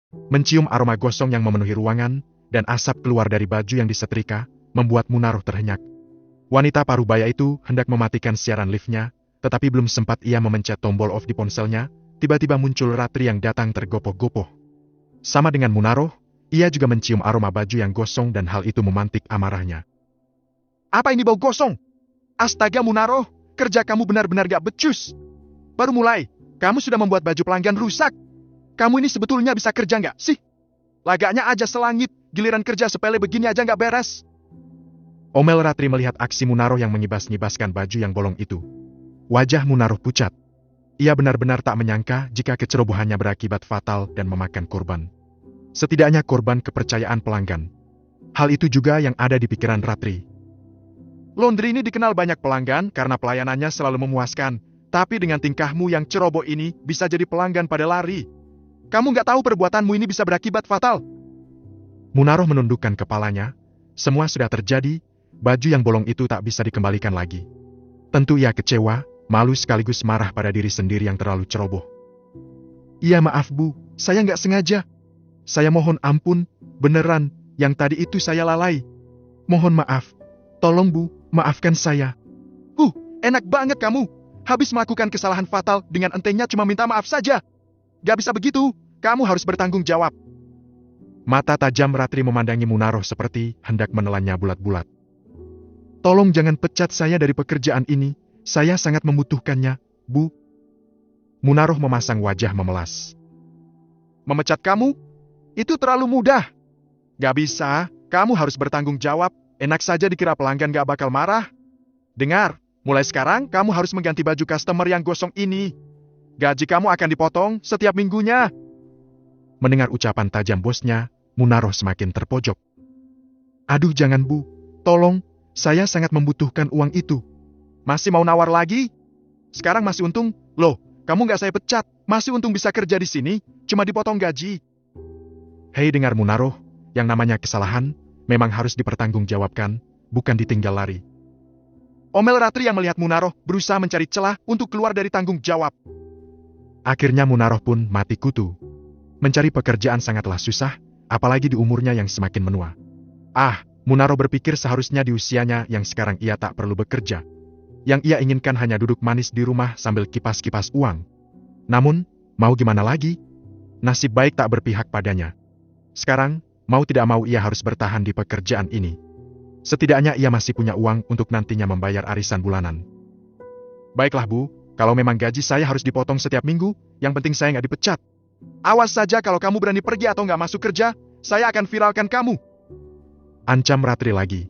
Mencium aroma gosong yang memenuhi ruangan, dan asap keluar dari baju yang disetrika, membuat Munarah terhenyak. Wanita parubaya itu hendak mematikan siaran liftnya, tetapi belum sempat ia memencet tombol off di ponselnya, tiba-tiba muncul Ratri yang datang tergopoh-gopoh. Sama dengan Munarah, ia juga mencium aroma baju yang gosong dan hal itu memantik amarahnya. Apa ini bau gosong? Astaga Munarah, kerja kamu benar-benar gak becus. Baru mulai, kamu sudah membuat baju pelanggan rusak. Kamu ini sebetulnya bisa kerja nggak sih? Lagaknya aja selangit, giliran kerja sepele begini aja nggak beres. Omel Ratri melihat aksi Munarah yang mengibas-ngibaskan baju yang bolong itu. Wajah Munarah pucat. Ia benar-benar tak menyangka jika kecerobohannya berakibat fatal dan memakan korban. Setidaknya korban kepercayaan pelanggan. Hal itu juga yang ada di pikiran Ratri. Laundry ini dikenal banyak pelanggan karena pelayanannya selalu memuaskan. Tapi dengan tingkahmu yang ceroboh ini bisa jadi pelanggan pada lari. Kamu nggak tahu perbuatanmu ini bisa berakibat fatal. Munarah menundukkan kepalanya. Semua sudah terjadi, baju yang bolong itu tak bisa dikembalikan lagi. Tentu ia kecewa, malu sekaligus marah pada diri sendiri yang terlalu ceroboh. Iya maaf Bu, saya nggak sengaja. Saya mohon ampun, beneran, yang tadi itu saya lalai. Mohon maaf, tolong Bu, maafkan saya. Enak banget kamu. Habis melakukan kesalahan fatal dengan entengnya cuma minta maaf saja. Gak bisa begitu, kamu harus bertanggung jawab. Mata tajam Ratri memandangi Munarah seperti hendak menelannya bulat-bulat. Tolong jangan pecat saya dari pekerjaan ini, saya sangat membutuhkannya, Bu. Munarah memasang wajah memelas. Memecat kamu? Itu terlalu mudah. Gak bisa, kamu harus bertanggung jawab, enak saja dikira pelanggan gak bakal marah. Dengar, mulai sekarang kamu harus mengganti baju customer yang gosong ini. Gaji kamu akan dipotong setiap minggunya. Mendengar ucapan tajam bosnya, Munarah semakin terpojok. Aduh jangan Bu, tolong, saya sangat membutuhkan uang itu. Masih mau nawar lagi? Sekarang masih untung, loh, kamu nggak saya pecat, masih untung bisa kerja di sini, cuma dipotong gaji. Hei dengar Munarah, yang namanya kesalahan, memang harus dipertanggungjawabkan, bukan ditinggal lari. Omel Ratri yang melihat Munarah berusaha mencari celah untuk keluar dari tanggung jawab. Akhirnya Munarah pun mati kutu. Mencari pekerjaan sangatlah susah, apalagi di umurnya yang semakin menua. Munarah berpikir seharusnya di usianya yang sekarang ia tak perlu bekerja. Yang ia inginkan hanya duduk manis di rumah sambil kipas-kipas uang. Namun, mau gimana lagi? Nasib baik tak berpihak padanya. Sekarang, mau tidak mau ia harus bertahan di pekerjaan ini. Setidaknya ia masih punya uang untuk nantinya membayar arisan bulanan. Baiklah Bu, kalau memang gaji saya harus dipotong setiap minggu, yang penting saya nggak dipecat. Awas saja kalau kamu berani pergi atau nggak masuk kerja, saya akan viralkan kamu. Ancam Ratri lagi.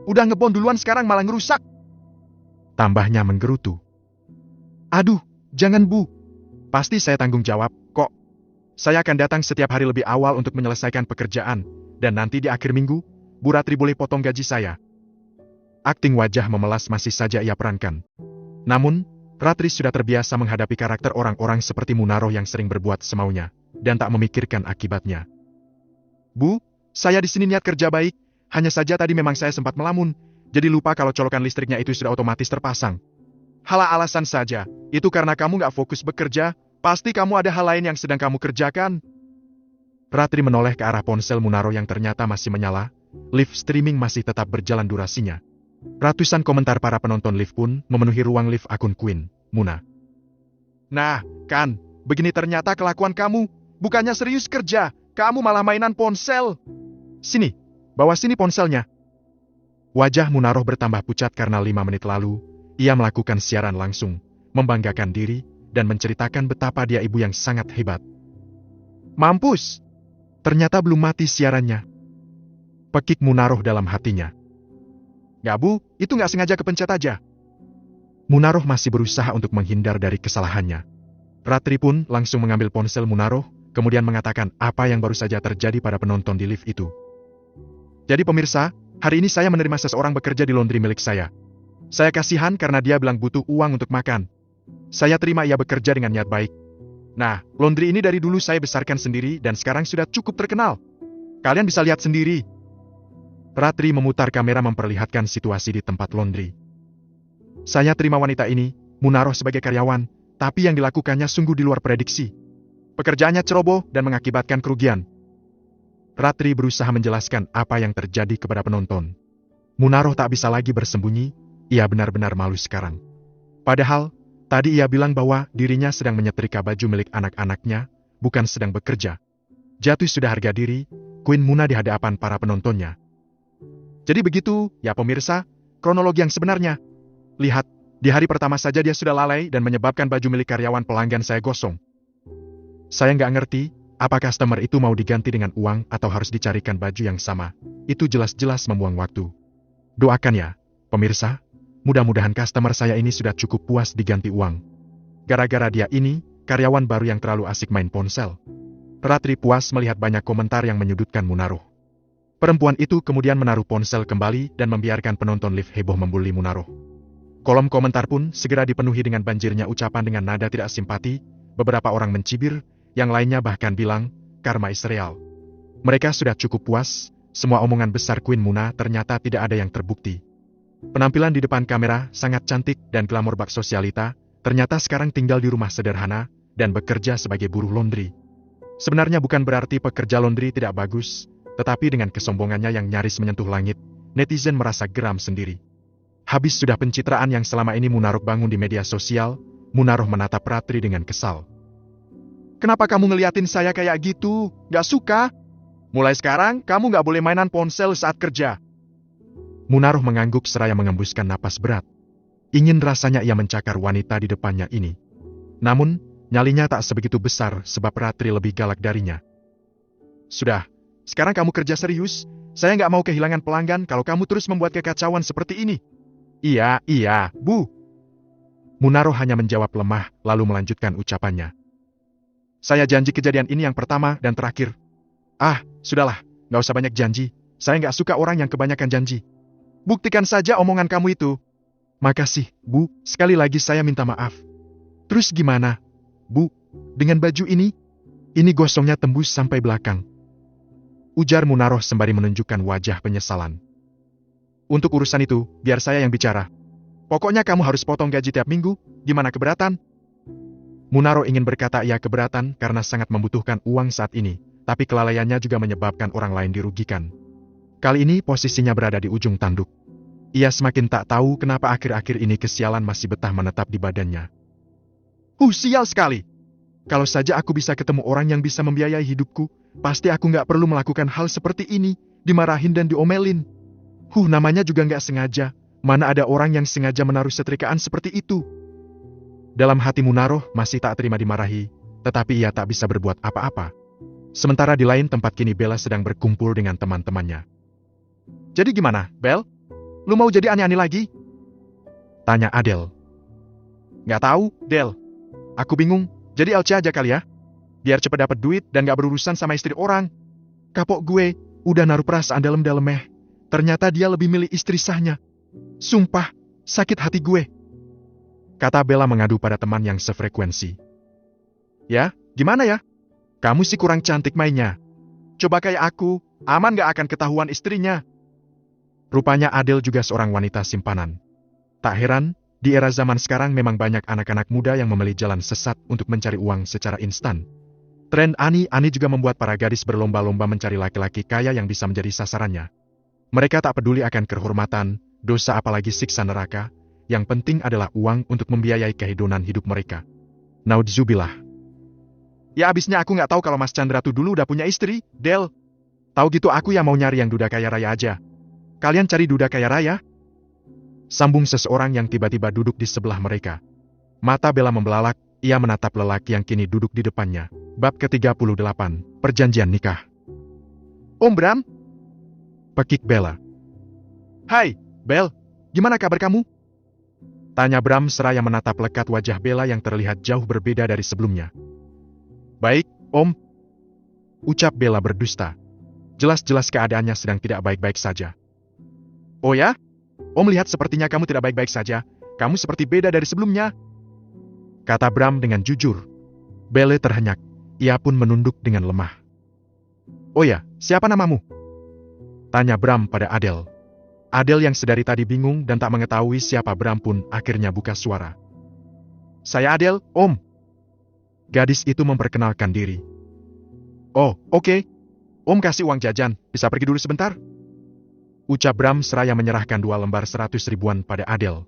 Udah ngebon duluan sekarang malah ngerusak. Tambahnya menggerutu. Aduh, jangan Bu. Pasti saya tanggung jawab, kok. Saya akan datang setiap hari lebih awal untuk menyelesaikan pekerjaan, dan nanti di akhir minggu, Bu Ratri boleh potong gaji saya. Akting wajah memelas masih saja ia perankan. Namun, Ratri sudah terbiasa menghadapi karakter orang-orang seperti Munarah yang sering berbuat semaunya, dan tak memikirkan akibatnya. Bu, saya di sini niat kerja baik, hanya saja tadi memang saya sempat melamun, jadi lupa kalau colokan listriknya itu sudah otomatis terpasang. Halah alasan saja, itu karena kamu gak fokus bekerja, pasti kamu ada hal lain yang sedang kamu kerjakan. Ratri menoleh ke arah ponsel Munarah yang ternyata masih menyala, live streaming masih tetap berjalan durasinya. Ratusan komentar para penonton live pun memenuhi ruang live akun Queen, Muna. Nah, kan, begini ternyata kelakuan kamu, bukannya serius kerja, kamu malah mainan ponsel. Sini, bawa sini ponselnya. Wajah Munarah bertambah pucat karena 5 menit lalu, ia melakukan siaran langsung, membanggakan diri, dan menceritakan betapa dia ibu yang sangat hebat. Mampus! Ternyata belum mati siarannya. Pekik Munarah dalam hatinya. Gak Bu, itu gak sengaja kepencet aja. Munarah masih berusaha untuk menghindar dari kesalahannya. Ratri pun langsung mengambil ponsel Munarah, kemudian mengatakan apa yang baru saja terjadi pada penonton di live itu. Jadi pemirsa, hari ini saya menerima seseorang bekerja di laundry milik saya. Saya kasihan karena dia bilang butuh uang untuk makan. Saya terima ia bekerja dengan niat baik. Nah, laundry ini dari dulu saya besarkan sendiri dan sekarang sudah cukup terkenal. Kalian bisa lihat sendiri. Ratri memutar kamera memperlihatkan situasi di tempat laundry. Saya terima wanita ini, Munarah sebagai karyawan, tapi yang dilakukannya sungguh di luar prediksi. Pekerjaannya ceroboh dan mengakibatkan kerugian. Ratri berusaha menjelaskan apa yang terjadi kepada penonton. Munaroh tak bisa lagi bersembunyi, ia benar-benar malu sekarang. Padahal, tadi ia bilang bahwa dirinya sedang menyetrika baju milik anak-anaknya, bukan sedang bekerja. Jatuh sudah harga diri, Queen Muna di hadapan para penontonnya. Jadi begitu, ya pemirsa, kronologi yang sebenarnya. Lihat, di hari pertama saja dia sudah lalai dan menyebabkan baju milik karyawan pelanggan saya gosong. Saya nggak ngerti, apa customer itu mau diganti dengan uang atau harus dicarikan baju yang sama. Itu jelas-jelas membuang waktu. Doakan ya, pemirsa, mudah-mudahan customer saya ini sudah cukup puas diganti uang. Gara-gara dia ini, karyawan baru yang terlalu asik main ponsel. Ratri puas melihat banyak komentar yang menyudutkan Munaroh. Perempuan itu kemudian menaruh ponsel kembali dan membiarkan penonton live heboh membuli Munaroh. Kolom komentar pun segera dipenuhi dengan banjirnya ucapan dengan nada tidak simpati, beberapa orang mencibir, yang lainnya bahkan bilang, karma is real. Mereka sudah cukup puas, semua omongan besar Queen Muna ternyata tidak ada yang terbukti. Penampilan di depan kamera sangat cantik dan glamor bak sosialita, ternyata sekarang tinggal di rumah sederhana, dan bekerja sebagai buruh laundry. Sebenarnya bukan berarti pekerja laundry tidak bagus, tetapi dengan kesombongannya yang nyaris menyentuh langit, netizen merasa geram sendiri. Habis sudah pencitraan yang selama ini Munaroh bangun di media sosial, Munaroh menatap Ratri dengan kesal. Kenapa kamu ngeliatin saya kayak gitu? Gak suka? Mulai sekarang, kamu gak boleh mainan ponsel saat kerja. Munaroh mengangguk seraya mengembuskan napas berat. Ingin rasanya ia mencakar wanita di depannya ini. Namun, nyalinya tak sebegitu besar sebab Ratri lebih galak darinya. Sudah, sekarang kamu kerja serius. Saya gak mau kehilangan pelanggan kalau kamu terus membuat kekacauan seperti ini. Iya, Bu. Munaroh hanya menjawab lemah, lalu melanjutkan ucapannya. Saya janji kejadian ini yang pertama dan terakhir. Sudahlah, gak usah banyak janji. Saya gak suka orang yang kebanyakan janji. Buktikan saja omongan kamu itu. Makasih, Bu. Sekali lagi saya minta maaf. Terus gimana, Bu? Dengan baju ini? Ini gosongnya tembus sampai belakang. Ujar Munaroh sembari menunjukkan wajah penyesalan. Untuk urusan itu, biar saya yang bicara. Pokoknya kamu harus potong gaji tiap minggu. Gimana, keberatan? Munaroh ingin berkata ia keberatan karena sangat membutuhkan uang saat ini, tapi kelalaiannya juga menyebabkan orang lain dirugikan. Kali ini posisinya berada di ujung tanduk. Ia semakin tak tahu kenapa akhir-akhir ini kesialan masih betah menetap di badannya. Sial sekali! Kalau saja aku bisa ketemu orang yang bisa membiayai hidupku, pasti aku nggak perlu melakukan hal seperti ini, dimarahin dan diomelin. Namanya juga nggak sengaja. Mana ada orang yang sengaja menaruh setrikaan seperti itu? Dalam hati Munaroh masih tak terima dimarahi, tetapi ia tak bisa berbuat apa-apa. Sementara di lain tempat kini Bella sedang berkumpul dengan teman-temannya. Jadi gimana, Bel? Lu mau jadi aneh-aneh lagi? Tanya Adele. Nggak tahu, Del. Aku bingung, jadi LC aja kali ya. Biar cepet dapat duit dan gak berurusan sama istri orang. Kapok gue, udah naruh perasaan dalam-dalam. Ternyata dia lebih milih istri sahnya. Sumpah, sakit hati gue. Kata Bella mengadu pada teman yang sefrekuensi. Ya, gimana ya? Kamu sih kurang cantik mainnya. Coba kayak aku, aman gak akan ketahuan istrinya. Rupanya Adele juga seorang wanita simpanan. Tak heran, di era zaman sekarang memang banyak anak-anak muda yang memilih jalan sesat untuk mencari uang secara instan. Tren ani-ani juga membuat para gadis berlomba-lomba mencari laki-laki kaya yang bisa menjadi sasarannya. Mereka tak peduli akan kehormatan, dosa apalagi siksa neraka. Yang penting adalah uang untuk membiayai kehidupan hidup mereka. Naudzubillah. Ya abisnya aku nggak tahu kalau Mas Chandra tuh dulu udah punya istri, Del. Tahu gitu aku yang mau nyari yang duda kaya raya aja. Kalian cari duda kaya raya? Sambung seseorang yang tiba-tiba duduk di sebelah mereka. Mata Bella membelalak, ia menatap lelaki yang kini duduk di depannya. Bab ke-38, Perjanjian Nikah. Om Bram? Pekik Bella. Hai, Bel, gimana kabar kamu? Tanya Bram seraya menatap lekat wajah Bella yang terlihat jauh berbeda dari sebelumnya. Baik, Om. Ucap Bella berdusta. Jelas-jelas keadaannya sedang tidak baik-baik saja. Oh ya? Om lihat sepertinya kamu tidak baik-baik saja. Kamu seperti beda dari sebelumnya. Kata Bram dengan jujur. Bella terhenyak. Ia pun menunduk dengan lemah. Oh ya, siapa namamu? Tanya Bram pada Adele. Adele yang sedari tadi bingung dan tak mengetahui siapa Bram pun akhirnya buka suara. Saya Adele, Om. Gadis itu memperkenalkan diri. Oh, oke. Om kasih uang jajan, bisa pergi dulu sebentar? Ucap Bram seraya menyerahkan 2 lembar 100 ribuan pada Adele.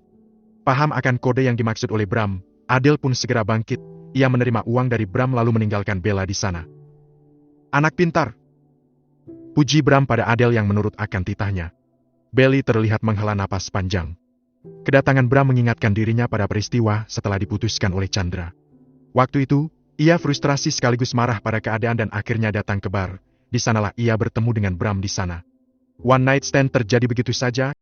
Paham akan kode yang dimaksud oleh Bram, Adele pun segera bangkit. Ia menerima uang dari Bram lalu meninggalkan Bella di sana. Anak pintar. Puji Bram pada Adele yang menurut akan titahnya. Belly terlihat menghela napas panjang. Kedatangan Bram mengingatkan dirinya pada peristiwa setelah diputuskan oleh Chandra. Waktu itu, ia frustrasi sekaligus marah pada keadaan dan akhirnya datang ke bar. Di sanalah ia bertemu dengan Bram di sana. One night stand terjadi begitu saja.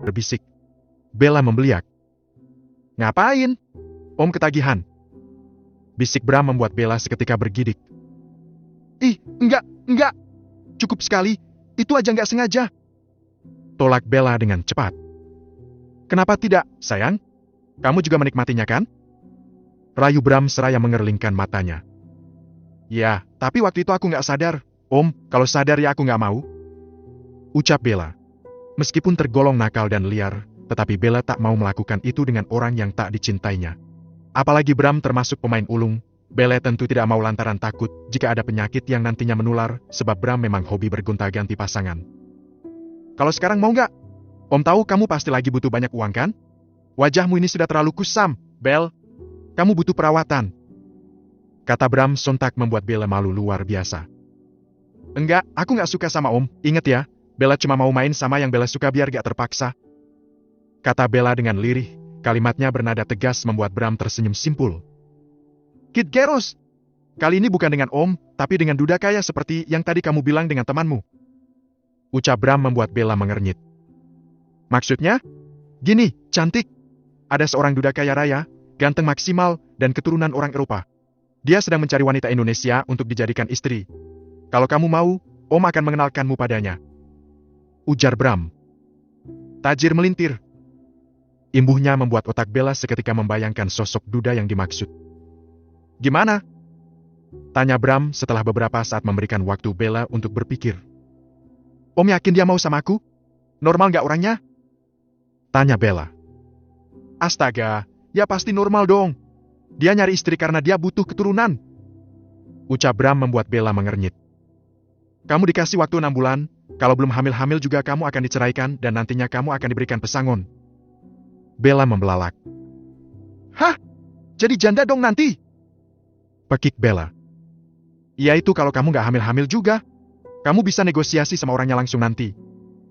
Berbisik. Bella membeliak. Ngapain? Om ketagihan. Bisik Bram membuat Bella seketika bergidik. Ih, enggak. Cukup sekali, itu aja nggak sengaja. Tolak Bella dengan cepat. Kenapa tidak, sayang? Kamu juga menikmatinya kan? Rayu Bram seraya mengerlingkan matanya. Ya, tapi waktu itu aku nggak sadar. Om, kalau sadar ya aku nggak mau. Ucap Bella. Meskipun tergolong nakal dan liar, tetapi Bella tak mau melakukan itu dengan orang yang tak dicintainya. Apalagi Bram termasuk pemain ulung, Bella tentu tidak mau lantaran takut jika ada penyakit yang nantinya menular, sebab Bram memang hobi bergonta-ganti pasangan. Kalau sekarang mau nggak? Om tahu kamu pasti lagi butuh banyak uang kan? Wajahmu ini sudah terlalu kusam, Bel. Kamu butuh perawatan. Kata Bram sontak membuat Bella malu luar biasa. Enggak, aku nggak suka sama Om, ingat ya. Bella cuma mau main sama yang Bella suka biar gak terpaksa. Kata Bella dengan lirih, kalimatnya bernada tegas membuat Bram tersenyum simpul. Kid Geros, kali ini bukan dengan Om, tapi dengan duda kaya seperti yang tadi kamu bilang dengan temanmu. Ucap Bram membuat Bella mengernyit. Maksudnya? Gini, cantik. Ada seorang duda kaya raya, ganteng maksimal, dan keturunan orang Eropa. Dia sedang mencari wanita Indonesia untuk dijadikan istri. Kalau kamu mau, Om akan mengenalkanmu padanya. Ujar Bram. Tajir melintir. Imbuhnya membuat otak Bella seketika membayangkan sosok duda yang dimaksud. Gimana? Tanya Bram setelah beberapa saat memberikan waktu Bella untuk berpikir. Om yakin dia mau sama aku? Normal gak orangnya? Tanya Bella. Astaga, ya pasti normal dong. Dia nyari istri karena dia butuh keturunan. Ucap Bram membuat Bella mengernyit. Kamu dikasih waktu 6 bulan. Kalau belum hamil-hamil juga kamu akan diceraikan dan nantinya kamu akan diberikan pesangon. Bella membelalak. Hah? Jadi janda dong nanti? Pekik Bella. Ya itu kalau kamu gak hamil-hamil juga. Kamu bisa negosiasi sama orangnya langsung nanti.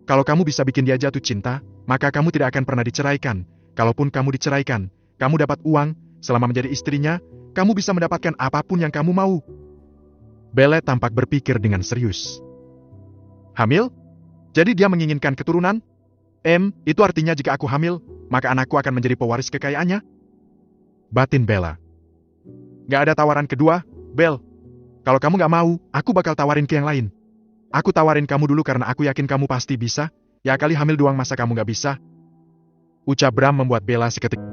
Kalau kamu bisa bikin dia jatuh cinta, maka kamu tidak akan pernah diceraikan. Kalaupun kamu diceraikan, kamu dapat uang, selama menjadi istrinya, kamu bisa mendapatkan apapun yang kamu mau. Bella tampak berpikir dengan serius. Hamil? Jadi dia menginginkan keturunan? Itu artinya jika aku hamil, maka anakku akan menjadi pewaris kekayaannya? Batin Bella. Gak ada tawaran kedua, Bel. Kalau kamu gak mau, aku bakal tawarin ke yang lain. Aku tawarin kamu dulu karena aku yakin kamu pasti bisa. Ya kali hamil doang masa kamu gak bisa? Ucap Bram membuat Bella seketika.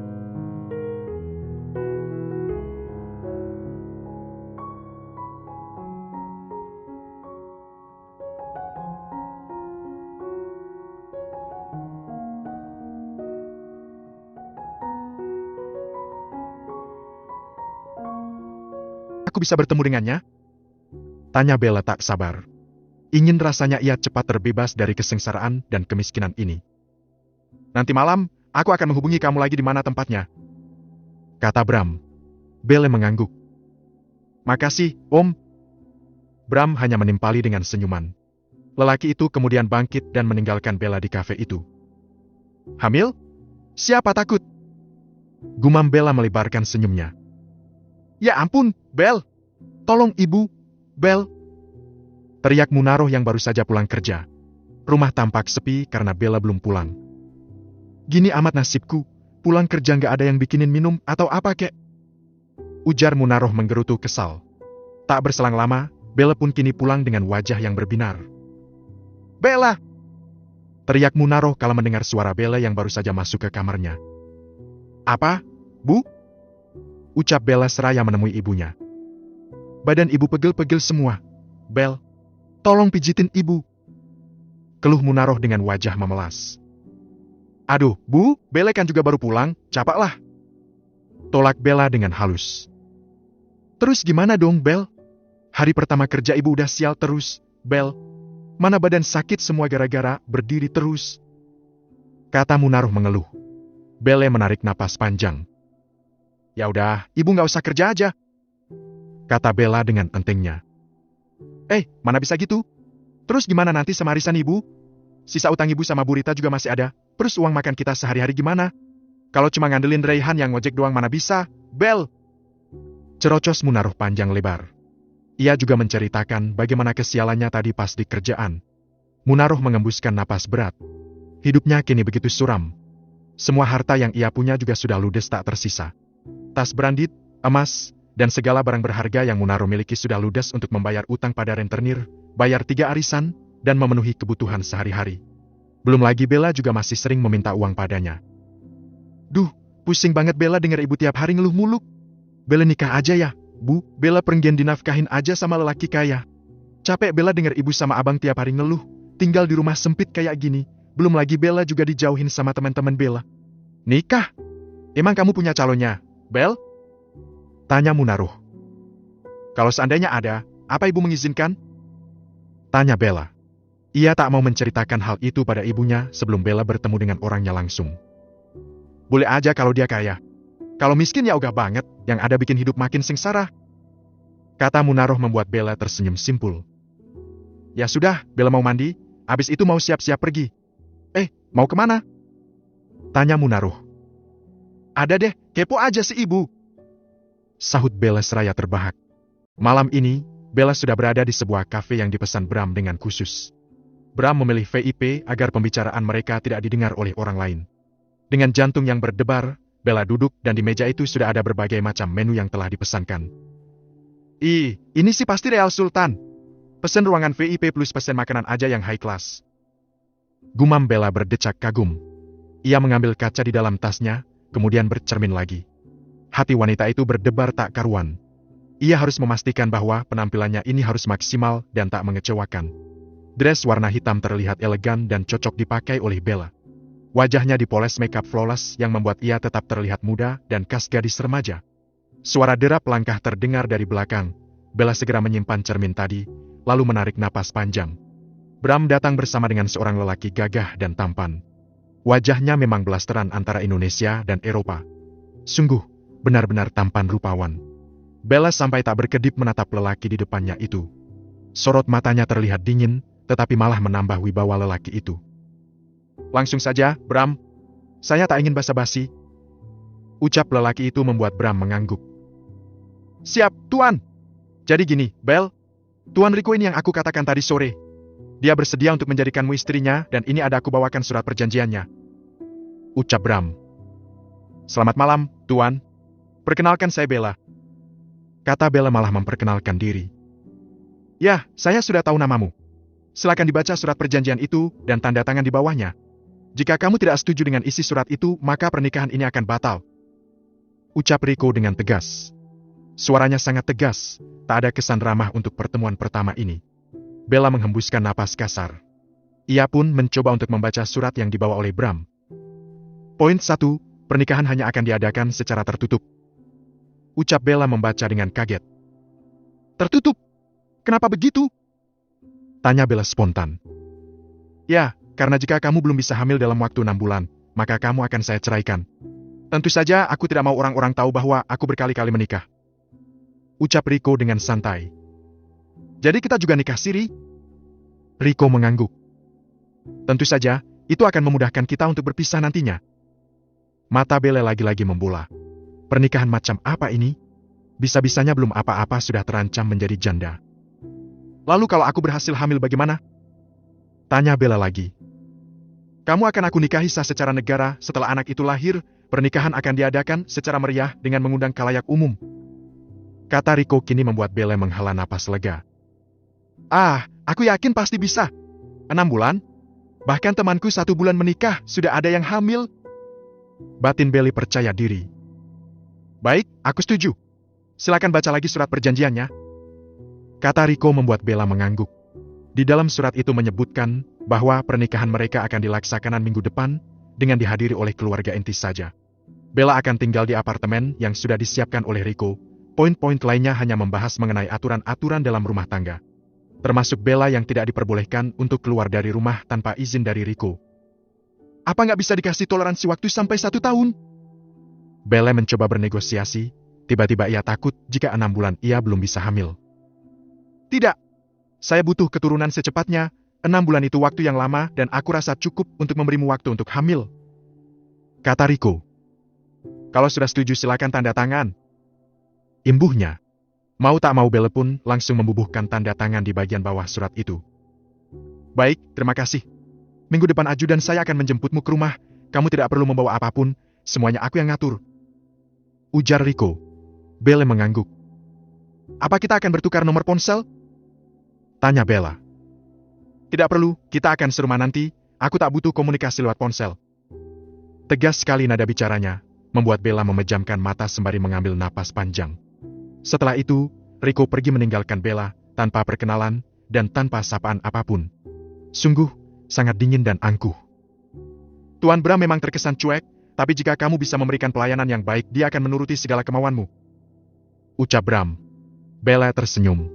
Aku bisa bertemu dengannya? Tanya Bella tak sabar. Ingin rasanya ia cepat terbebas dari kesengsaraan dan kemiskinan ini. Nanti malam, aku akan menghubungi kamu lagi di mana tempatnya. Kata Bram. Bella mengangguk. Makasih, Om. Bram hanya menimpali dengan senyuman. Lelaki itu kemudian bangkit dan meninggalkan Bella di kafe itu. Hamil? Siapa takut? Gumam Bella melebarkan senyumnya. Ya ampun, Bel. Tolong ibu, Bel. Teriak Munaroh yang baru saja pulang kerja. Rumah tampak sepi karena Bella belum pulang. Gini amat nasibku, pulang kerja nggak ada yang bikinin minum atau apa kek? Ujar Munaroh menggerutu kesal. Tak berselang lama, Bella pun kini pulang dengan wajah yang berbinar. Bella! Teriak Munaroh kala mendengar suara Bella yang baru saja masuk ke kamarnya. Apa, Bu? Ucap Bella seraya menemui ibunya. Badan ibu pegel-pegel semua. Bel, tolong pijitin ibu. Keluh Munaroh dengan wajah memelas. Aduh, Bu, Bella kan juga baru pulang, capaklah. Tolak Bella dengan halus. Terus gimana dong, Bel? Hari pertama kerja ibu udah sial terus, Bel. Mana badan sakit semua gara-gara berdiri terus. Kata Munaroh mengeluh. Bella menarik napas panjang. Ya udah, ibu nggak usah kerja aja. Kata Bella dengan entengnya. Mana bisa gitu? Terus gimana nanti sama arisan ibu? Sisa utang ibu sama Bu Rita juga masih ada. Terus uang makan kita sehari-hari gimana? Kalau cuma ngandelin Raihan yang ngojek doang mana bisa, Bel? Cerocos Munaroh panjang lebar. Ia juga menceritakan bagaimana kesialannya tadi pas di kerjaan. Munaroh mengembuskan napas berat. Hidupnya kini begitu suram. Semua harta yang ia punya juga sudah ludes tak tersisa. Tas branded, emas, dan segala barang berharga yang Munaroh miliki sudah ludes untuk membayar utang pada rentenir, bayar 3 arisan, dan memenuhi kebutuhan sehari-hari. Belum lagi Bella juga masih sering meminta uang padanya. Duh, pusing banget Bella dengar ibu tiap hari ngeluh muluk. Bella nikah aja ya, Bu. Bella perenggian dinafkahin aja sama lelaki kaya. Capek Bella dengar ibu sama abang tiap hari ngeluh, tinggal di rumah sempit kayak gini. Belum lagi Bella juga dijauhin sama teman-teman Bella. Nikah? Emang kamu punya calonnya, Bel? Tanya Munaroh. Kalau seandainya ada, apa ibu mengizinkan? Tanya Bella. Ia tak mau menceritakan hal itu pada ibunya sebelum Bella bertemu dengan orangnya langsung. Boleh aja kalau dia kaya. Kalau miskin ya ogah banget, yang ada bikin hidup makin sengsara. Kata Munaroh membuat Bella tersenyum simpul. Ya sudah, Bella mau mandi, habis itu mau siap-siap pergi. Mau kemana? Tanya Munaroh. Ada deh, kepo aja si ibu. Sahut Bella seraya terbahak. Malam ini, Bella sudah berada di sebuah kafe yang dipesan Bram dengan khusus. Bram memilih VIP agar pembicaraan mereka tidak didengar oleh orang lain. Dengan jantung yang berdebar, Bella duduk dan di meja itu sudah ada berbagai macam menu yang telah dipesankan. Ini sih pasti Real Sultan. Pesen ruangan VIP plus pesen makanan aja yang high class. Gumam Bella berdecak kagum. Ia mengambil kaca di dalam tasnya, kemudian bercermin lagi. Hati wanita itu berdebar tak karuan. Ia harus memastikan bahwa penampilannya ini harus maksimal dan tak mengecewakan. Dress warna hitam terlihat elegan dan cocok dipakai oleh Bella. Wajahnya dipoles makeup flawless yang membuat ia tetap terlihat muda dan khas gadis remaja. Suara derap langkah terdengar dari belakang. Bella segera menyimpan cermin tadi, lalu menarik napas panjang. Bram datang bersama dengan seorang lelaki gagah dan tampan. Wajahnya memang blasteran antara Indonesia dan Eropa. Sungguh, benar-benar tampan rupawan. Bella sampai tak berkedip menatap lelaki di depannya itu. Sorot matanya terlihat dingin, tetapi malah menambah wibawa lelaki itu. Langsung saja, Bram. Saya tak ingin basa-basi. Ucap lelaki itu membuat Bram mengangguk. Siap, Tuan. Jadi gini, Bel. Tuan Rico ini yang aku katakan tadi sore. Dia bersedia untuk menjadikanmu istrinya dan ini ada aku bawakan surat perjanjiannya. Ucap Bram. Selamat malam, Tuan. Perkenalkan saya Bella. Kata Bella malah memperkenalkan diri. Ya, saya sudah tahu namamu. Silakan dibaca surat perjanjian itu dan tanda tangan di bawahnya. Jika kamu tidak setuju dengan isi surat itu, maka pernikahan ini akan batal. Ucap Rico dengan tegas. Suaranya sangat tegas, tak ada kesan ramah untuk pertemuan pertama ini. Bella menghembuskan napas kasar. Ia pun mencoba untuk membaca surat yang dibawa oleh Bram. Poin 1, pernikahan hanya akan diadakan secara tertutup. Ucap Bella membaca dengan kaget. Tertutup? Kenapa begitu? Tanya Bella spontan. Ya, karena jika kamu belum bisa hamil dalam waktu 6 bulan, maka kamu akan saya ceraikan. Tentu saja aku tidak mau orang-orang tahu bahwa aku berkali-kali menikah. Ucap Rico dengan santai. Jadi kita juga nikah siri? Rico mengangguk. Tentu saja, itu akan memudahkan kita untuk berpisah nantinya. Mata Bella lagi-lagi membola. Pernikahan macam apa ini? Bisa-bisanya belum apa-apa sudah terancam menjadi janda. Lalu kalau aku berhasil hamil bagaimana? Tanya Bella lagi. Kamu akan aku nikahi sah secara negara, setelah anak itu lahir, pernikahan akan diadakan secara meriah dengan mengundang khalayak umum. Kata Rico kini membuat Bella menghela napas lega. Aku yakin pasti bisa. 6 bulan? Bahkan temanku 1 bulan menikah, sudah ada yang hamil. Batin Bella percaya diri. Baik, aku setuju. Silakan baca lagi surat perjanjiannya. Kata Rico membuat Bella mengangguk. Di dalam surat itu menyebutkan bahwa pernikahan mereka akan dilaksanakan minggu depan dengan dihadiri oleh keluarga inti saja. Bella akan tinggal di apartemen yang sudah disiapkan oleh Rico. Poin-poin lainnya hanya membahas mengenai aturan-aturan dalam rumah tangga. Termasuk Bella yang tidak diperbolehkan untuk keluar dari rumah tanpa izin dari Rico. Apa nggak bisa dikasih toleransi waktu sampai 1 tahun? Bella mencoba bernegosiasi, tiba-tiba ia takut jika 6 bulan ia belum bisa hamil. Tidak. Saya butuh keturunan secepatnya, 6 bulan itu waktu yang lama dan aku rasa cukup untuk memberimu waktu untuk hamil. Kata Rico. Kalau sudah setuju silakan tanda tangan. Imbuhnya. Mau tak mau Bella pun langsung membubuhkan tanda tangan di bagian bawah surat itu. Baik, terima kasih. Minggu depan ajudan saya akan menjemputmu ke rumah. Kamu tidak perlu membawa apapun, semuanya aku yang ngatur. Ujar Rico. Bella mengangguk. Apa kita akan bertukar nomor ponsel? Tanya Bella. Tidak perlu, kita akan serumah nanti. Aku tak butuh komunikasi lewat ponsel. Tegas sekali nada bicaranya, membuat Bella memejamkan mata sembari mengambil napas panjang. Setelah itu, Rico pergi meninggalkan Bella tanpa perkenalan dan tanpa sapaan apapun. Sungguh, sangat dingin dan angkuh. Tuan Bram memang terkesan cuek, tapi jika kamu bisa memberikan pelayanan yang baik, dia akan menuruti segala kemauanmu. Ucap Bram. Bella tersenyum.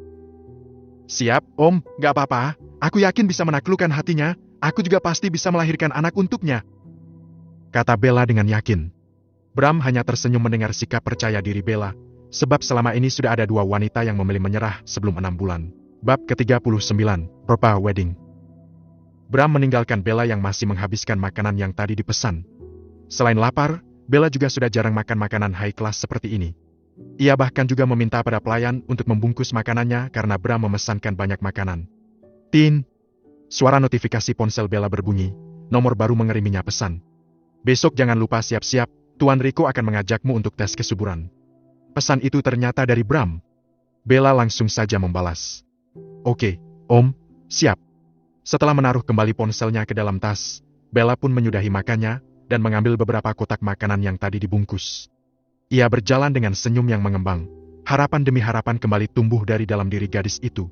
Siap, Om, gak apa-apa. Aku yakin bisa menaklukkan hatinya. Aku juga pasti bisa melahirkan anak untuknya. Kata Bella dengan yakin. Bram hanya tersenyum mendengar sikap percaya diri Bella, sebab selama ini sudah ada 2 wanita yang memilih menyerah sebelum 6 bulan. Bab ke-39, Proper Wedding. Bram meninggalkan Bella yang masih menghabiskan makanan yang tadi dipesan. Selain lapar, Bella juga sudah jarang makan makanan high class seperti ini. Ia bahkan juga meminta pada pelayan untuk membungkus makanannya karena Bram memesankan banyak makanan. Tin. Suara notifikasi ponsel Bella berbunyi, nomor baru mengiriminya pesan. Besok jangan lupa siap-siap, Tuan Rico akan mengajakmu untuk tes kesuburan. Pesan itu ternyata dari Bram. Bella langsung saja membalas. Oke, Om, siap. Setelah menaruh kembali ponselnya ke dalam tas, Bella pun menyudahi makannya dan mengambil beberapa kotak makanan yang tadi dibungkus. Ia berjalan dengan senyum yang mengembang. Harapan demi harapan kembali tumbuh dari dalam diri gadis itu.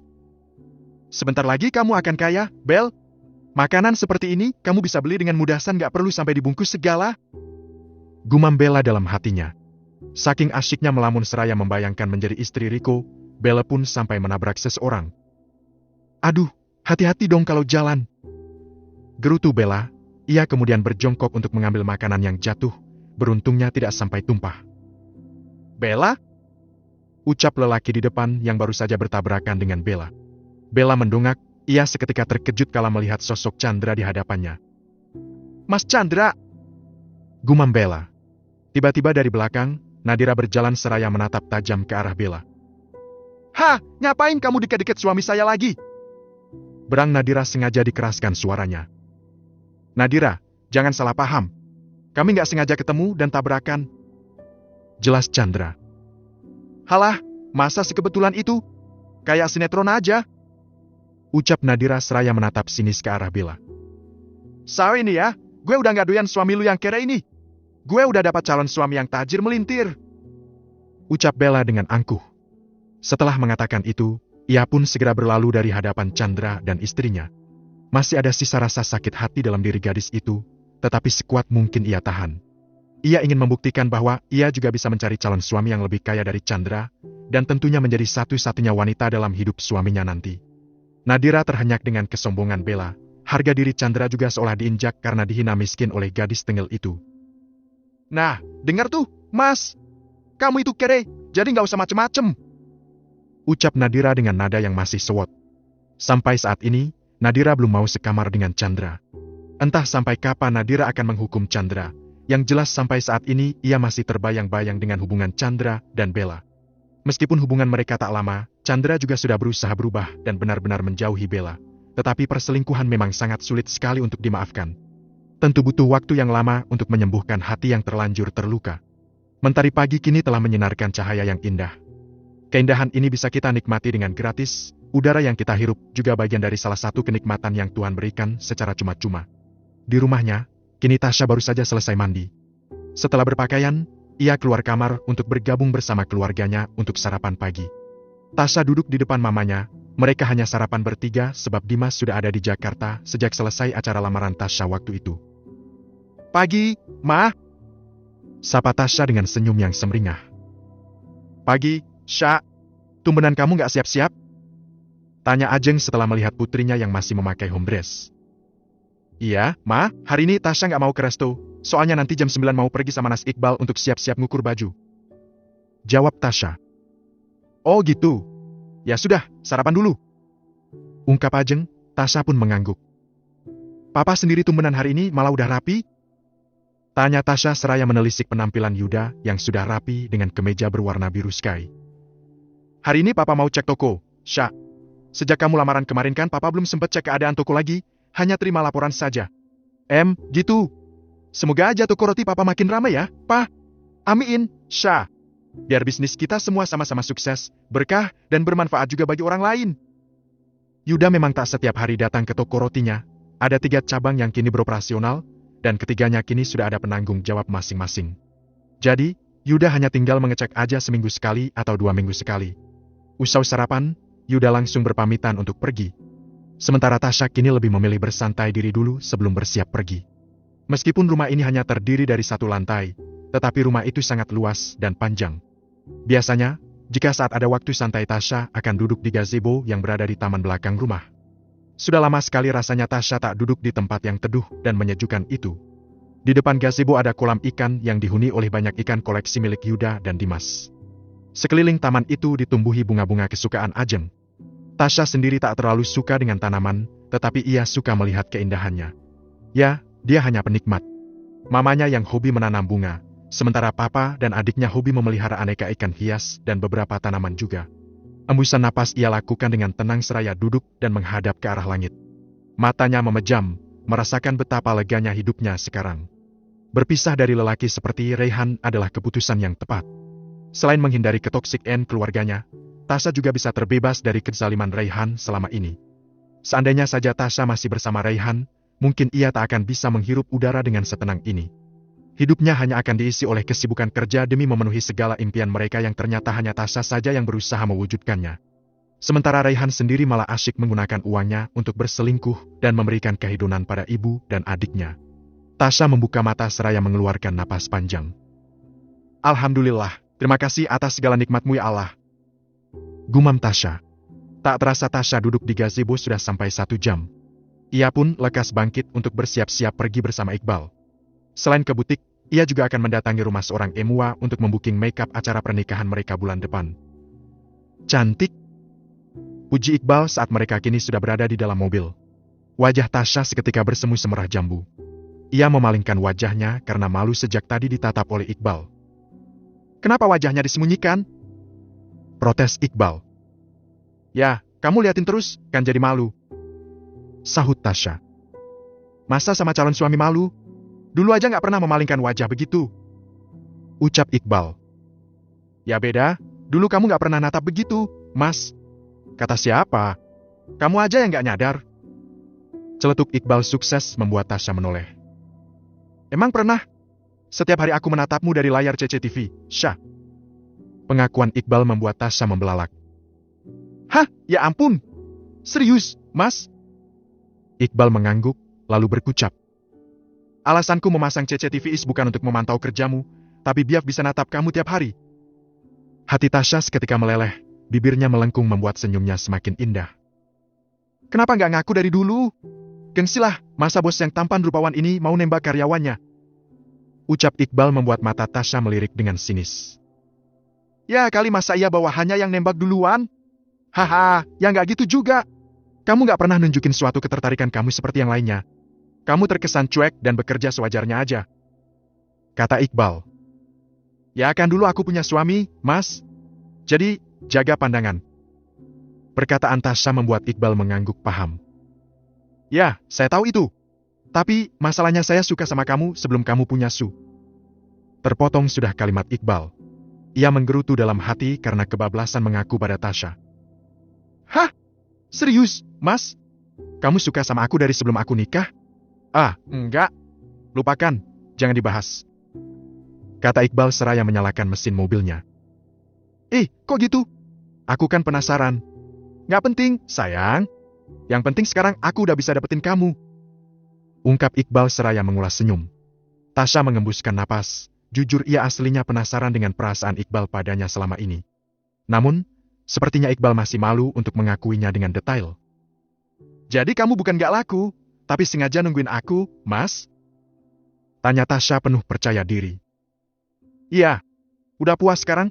Sebentar lagi kamu akan kaya, Bel. Makanan seperti ini kamu bisa beli dengan mudah gak perlu sampai dibungkus segala. Gumam Bella dalam hatinya. Saking asyiknya melamun seraya membayangkan menjadi istri Rico, Bella pun sampai menabrak seseorang. Aduh, hati-hati dong kalau jalan. Gerutu Bella, ia kemudian berjongkok untuk mengambil makanan yang jatuh, beruntungnya tidak sampai tumpah. Bella? Ucap lelaki di depan yang baru saja bertabrakan dengan Bella. Bella mendongak, ia seketika terkejut kala melihat sosok Chandra di hadapannya. Mas Chandra! Gumam Bella. Tiba-tiba dari belakang, Nadira berjalan seraya menatap tajam ke arah Bella. Hah, ngapain kamu deket-deket suami saya lagi? Berang Nadira sengaja dikeraskan suaranya. Nadira, jangan salah paham. Kami nggak sengaja ketemu dan tabrakan. Jelas Chandra. Halah, masa sekebetulan itu? Kayak sinetron aja. Ucap Nadira seraya menatap sinis ke arah Bella. So ini ya, gue udah gak doyan suami lu yang kere ini. Gue udah dapat calon suami yang tajir melintir. Ucap Bella dengan angkuh. Setelah mengatakan itu, ia pun segera berlalu dari hadapan Chandra dan istrinya. Masih ada sisa rasa sakit hati dalam diri gadis itu, tetapi sekuat mungkin ia tahan. Ia ingin membuktikan bahwa ia juga bisa mencari calon suami yang lebih kaya dari Chandra, dan tentunya menjadi satu-satunya wanita dalam hidup suaminya nanti. Nadira terhenyak dengan kesombongan Bella. Harga diri Chandra juga seolah diinjak karena dihina miskin oleh gadis tengil itu. Nah, dengar tuh, Mas. Kamu itu kere, jadi gak usah macem-macem. Ucap Nadira dengan nada yang masih sewot. Sampai saat ini, Nadira belum mau sekamar dengan Chandra. Entah sampai kapan Nadira akan menghukum Chandra. Yang jelas sampai saat ini ia masih terbayang-bayang dengan hubungan Chandra dan Bella. Meskipun hubungan mereka tak lama, Chandra juga sudah berusaha berubah dan benar-benar menjauhi Bella. Tetapi perselingkuhan memang sangat sulit sekali untuk dimaafkan. Tentu butuh waktu yang lama untuk menyembuhkan hati yang terlanjur terluka. Mentari pagi kini telah menyinarkan cahaya yang indah. Keindahan ini bisa kita nikmati dengan gratis. Udara yang kita hirup juga bagian dari salah satu kenikmatan yang Tuhan berikan secara cuma-cuma. Di rumahnya, kini Tasha baru saja selesai mandi. Setelah berpakaian, ia keluar kamar untuk bergabung bersama keluarganya untuk sarapan pagi. Tasya duduk di depan mamanya, mereka hanya sarapan bertiga sebab Dimas sudah ada di Jakarta sejak selesai acara lamaran Tasya waktu itu. "Pagi, Ma," sapa Tasya dengan senyum yang semeringah. "Pagi, Sya. Tumbenan kamu nggak siap-siap?" tanya Ajeng setelah melihat putrinya yang masih memakai home dress. "Iya, Ma, hari ini Tasya nggak mau ke resto, soalnya nanti jam 9 mau pergi sama Nas Iqbal untuk siap-siap ngukur baju," jawab Tasya. "Oh gitu. Ya sudah, sarapan dulu," ungkap Ajeng. Tasya pun mengangguk. "Papa sendiri tumbenan hari ini malah udah rapi?" tanya Tasya seraya menelisik penampilan Yuda yang sudah rapi dengan kemeja berwarna biru sky. "Hari ini Papa mau cek toko, Sya. Sejak kamu lamaran kemarin kan Papa belum sempat cek keadaan toko lagi, hanya terima laporan saja." Gitu. Semoga aja toko roti Papa makin ramai ya, Pa. Amin, Sya. Biar bisnis kita semua sama-sama sukses, berkah, dan bermanfaat juga bagi orang lain." Yuda memang tak setiap hari datang ke toko rotinya. Ada 3 cabang yang kini beroperasional, dan ketiganya kini sudah ada penanggung jawab masing-masing. Jadi, Yuda hanya tinggal mengecek aja seminggu sekali atau 2 minggu sekali. Usai sarapan, Yuda langsung berpamitan untuk pergi. Sementara Tasya kini lebih memilih bersantai diri dulu sebelum bersiap pergi. Meskipun rumah ini hanya terdiri dari 1 lantai, tetapi rumah itu sangat luas dan panjang. Biasanya, jika saat ada waktu santai Tasya akan duduk di gazebo yang berada di taman belakang rumah. Sudah lama sekali rasanya Tasya tak duduk di tempat yang teduh dan menyejukkan itu. Di depan gazebo ada kolam ikan yang dihuni oleh banyak ikan koleksi milik Yuda dan Dimas. Sekeliling taman itu ditumbuhi bunga-bunga kesukaan Ajeng. Tasya sendiri tak terlalu suka dengan tanaman, tetapi ia suka melihat keindahannya. Ya, dia hanya penikmat. Mamanya yang hobi menanam bunga, sementara papa dan adiknya hobi memelihara aneka ikan hias dan beberapa tanaman juga. Embusan napas ia lakukan dengan tenang seraya duduk dan menghadap ke arah langit. Matanya memejam, merasakan betapa leganya hidupnya sekarang. Berpisah dari lelaki seperti Raihan adalah keputusan yang tepat. Selain menghindari ketoksikan keluarganya, Tasya juga bisa terbebas dari kezaliman Raihan selama ini. Seandainya saja Tasya masih bersama Raihan, mungkin ia tak akan bisa menghirup udara dengan setenang ini. Hidupnya hanya akan diisi oleh kesibukan kerja demi memenuhi segala impian mereka yang ternyata hanya Tasya saja yang berusaha mewujudkannya. Sementara Raihan sendiri malah asyik menggunakan uangnya untuk berselingkuh dan memberikan kehidupan pada ibu dan adiknya. Tasya membuka mata seraya mengeluarkan napas panjang. "Alhamdulillah, terima kasih atas segala nikmat-Mu ya Allah," gumam Tasya. Tak terasa Tasya duduk di gazebo sudah sampai 1 jam. Ia pun lekas bangkit untuk bersiap-siap pergi bersama Iqbal. Selain ke butik, ia juga akan mendatangi rumah seorang emua untuk membuking makeup acara pernikahan mereka bulan depan. "Cantik," puji Iqbal saat mereka kini sudah berada di dalam mobil. Wajah Tasya seketika bersemu semerah jambu. Ia memalingkan wajahnya karena malu sejak tadi ditatap oleh Iqbal. "Kenapa wajahnya disembunyikan?" protes Iqbal. "Ya, kamu liatin terus, kan jadi malu," sahut Tasya. "Masa sama calon suami malu? Dulu aja nggak pernah memalingkan wajah begitu," ucap Iqbal. "Ya beda, dulu kamu nggak pernah natap begitu, Mas." "Kata siapa? Kamu aja yang nggak nyadar." Celetuk Iqbal sukses membuat Tasya menoleh. "Emang pernah? Setiap hari aku menatapmu dari layar CCTV, Syah." Pengakuan Iqbal membuat Tasya membelalak. "Hah? Ya ampun! Serius, Mas?" Iqbal mengangguk, lalu berkucap. "Alasanku memasang CCTV bukan untuk memantau kerjamu, tapi biar bisa natap kamu tiap hari." Hati Tasya seketika meleleh, bibirnya melengkung membuat senyumnya semakin indah. "Kenapa nggak ngaku dari dulu? Gengsilah, masa bos yang tampan rupawan ini mau nembak karyawannya?" ucap Iqbal membuat mata Tasya melirik dengan sinis. "Ya kali masa ia bawahannya yang nembak duluan? Haha, ya nggak gitu juga. Kamu nggak pernah nunjukin suatu ketertarikan kamu seperti yang lainnya. Kamu terkesan cuek dan bekerja sewajarnya aja," kata Iqbal. "Ya kan dulu aku punya suami, Mas. Jadi, jaga pandangan." Perkataan Tasya membuat Iqbal mengangguk paham. "Ya, saya tahu itu. Tapi, masalahnya saya suka sama kamu sebelum kamu punya su." Terpotong sudah kalimat Iqbal. Ia menggerutu dalam hati karena kebablasan mengaku pada Tasya. "Hah? Serius, Mas? Kamu suka sama aku dari sebelum aku nikah?" "Ah, enggak. Lupakan, jangan dibahas," kata Iqbal seraya menyalakan mesin mobilnya. Kok gitu? Aku kan penasaran. Nggak penting, sayang. Yang penting sekarang aku udah bisa dapetin kamu. Ungkap Iqbal seraya mengulas senyum. Tasya mengembuskan napas. Jujur ia aslinya penasaran dengan perasaan Iqbal padanya selama ini. Namun, sepertinya Iqbal masih malu untuk mengakuinya dengan detail. Jadi kamu bukan gak laku, tapi sengaja nungguin aku, Mas? Tanya Tasya penuh percaya diri. Iya, udah puas sekarang?